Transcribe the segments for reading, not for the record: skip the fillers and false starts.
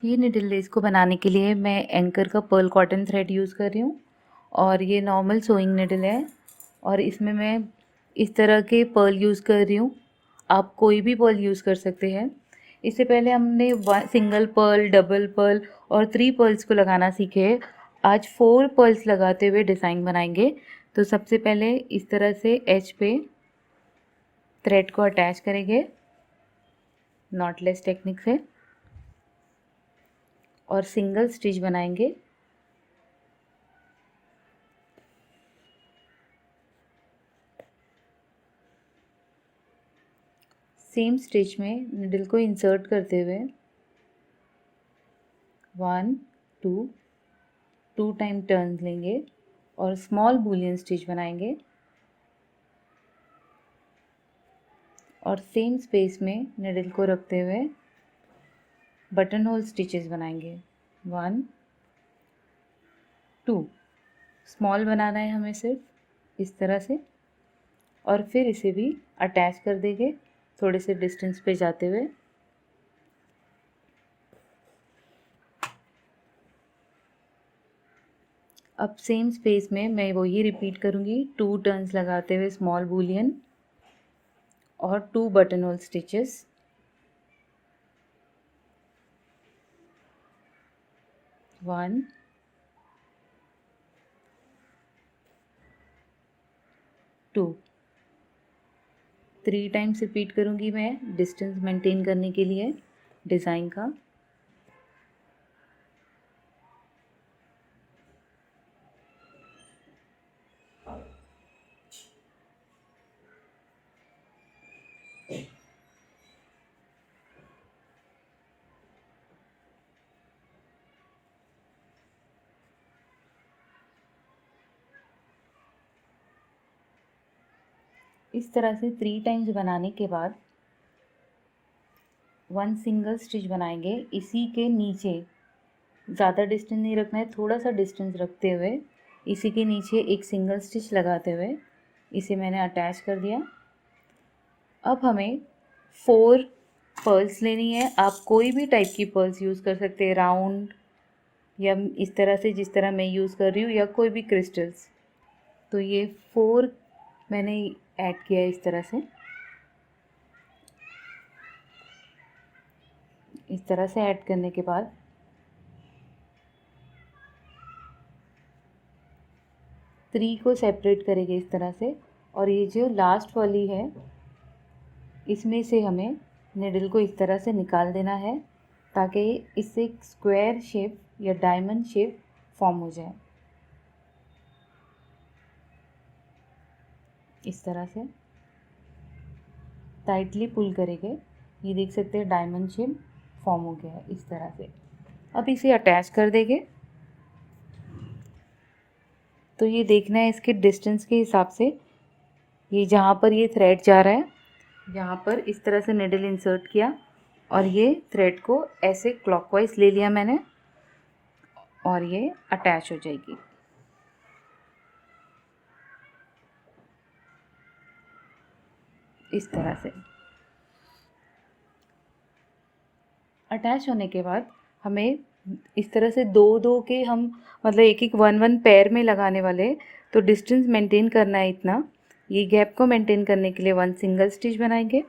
ये needle less को बनाने के लिए मैं एंकर का पर्ल कॉटन थ्रेड यूज़ कर रही हूँ और ये नॉर्मल सोइंग निडल है और इसमें मैं इस तरह के पर्ल यूज़ कर रही हूँ। आप कोई भी पर्ल यूज़ कर सकते हैं। इससे पहले हमने सिंगल पर्ल, डबल पर्ल और 3 पर्ल्स को लगाना सीखे हैं। आज 4 पर्ल्स लगाते हुए डिज़ाइन बनाएंगे। तो सबसे पहले इस तरह से एज पे थ्रेड को अटैच करेंगे नॉटलेस टेक्निक से और सिंगल स्टिच बनाएंगे। सेम स्टिच में निडल को इंसर्ट करते हुए 1 2 टाइम टर्न लेंगे और स्मॉल बूलियन स्टिच बनाएंगे और सेम स्पेस में निडल को रखते हुए बटन होल स्टिचेस बनाएंगे 1 2 स्मॉल बनाना है हमें सिर्फ इस तरह से और फिर इसे भी अटैच कर देंगे थोड़े से डिस्टेंस पे जाते हुए। अब सेम स्पेस में मैं वही रिपीट करूँगी 2 टर्न्स लगाते हुए स्मॉल बूलियन और 2 button whole stitches. 1 2 3 times repeat करूँगी मैं डिस्टेंस मेंटेन करने के लिए डिज़ाइन का। इस तरह से 3 टाइम्स बनाने के बाद 1 सिंगल स्टिच बनाएंगे। इसी के नीचे ज़्यादा डिस्टेंस नहीं रखना है, थोड़ा सा डिस्टेंस रखते हुए इसी के नीचे एक सिंगल स्टिच लगाते हुए इसे मैंने अटैच कर दिया। अब हमें 4 पर्ल्स लेनी है। आप कोई भी टाइप की पर्ल्स यूज़ कर सकते हैं, राउंड या इस तरह से जिस तरह मैं यूज़ कर रही हूँ या कोई भी क्रिस्टल्स। तो ये 4 मैंने ऐड किया है इस तरह से। इस तरह से ऐड करने के बाद 3 को सेपरेट करेंगे इस तरह से और ये जो लास्ट वाली है इसमें से हमें निडल को इस तरह से निकाल देना है ताकि इससे एक स्क्वायर शेप या डायमंड शेप फॉर्म हो जाए। इस तरह से टाइटली पुल करेंगे, ये देख सकते हैं डायमंड शेप फॉर्म हो गया है इस तरह से। अब इसे अटैच कर देंगे। तो ये देखना है इसके डिस्टेंस के हिसाब से, ये जहाँ पर ये थ्रेड जा रहा है यहाँ पर इस तरह से निडल इंसर्ट किया और ये थ्रेड को ऐसे क्लॉकवाइज ले लिया मैंने और ये अटैच हो जाएगी। इस तरह से अटैच होने के बाद हमें इस तरह से दो दो के हम मतलब एक एक 1 पेयर में लगाने वाले, तो डिस्टेंस मेंटेन करना है इतना। ये गैप को मेंटेन करने के लिए 1 सिंगल स्टिच बनाएंगे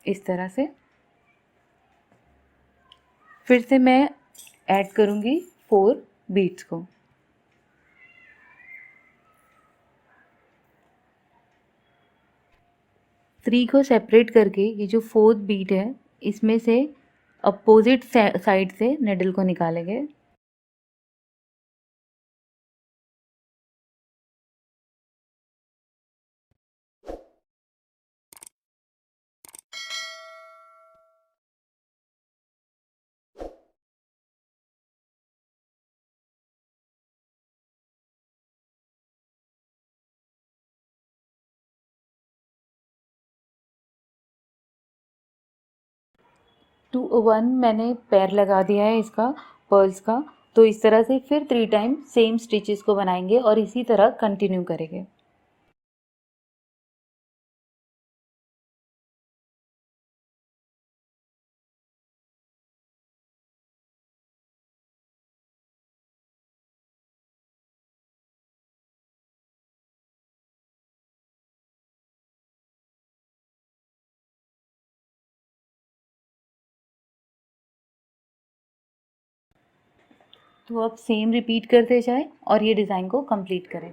इस तरह से। फिर से मैं ऐड करूँगी 4 बीट्स को। थ्री को सेपरेट करके ये जो 4th बीट है इसमें से अपोजिट साइड से निडल को निकालेंगे। टू 1 मैंने पैर लगा दिया है इसका पर्ल्स का। तो इस तरह से फिर 3 टाइम सेम स्टिचेस को बनाएंगे और इसी तरह कंटिन्यू करेंगे। तो अब सेम रिपीट करते जाएं और ये डिज़ाइन को कंप्लीट करें।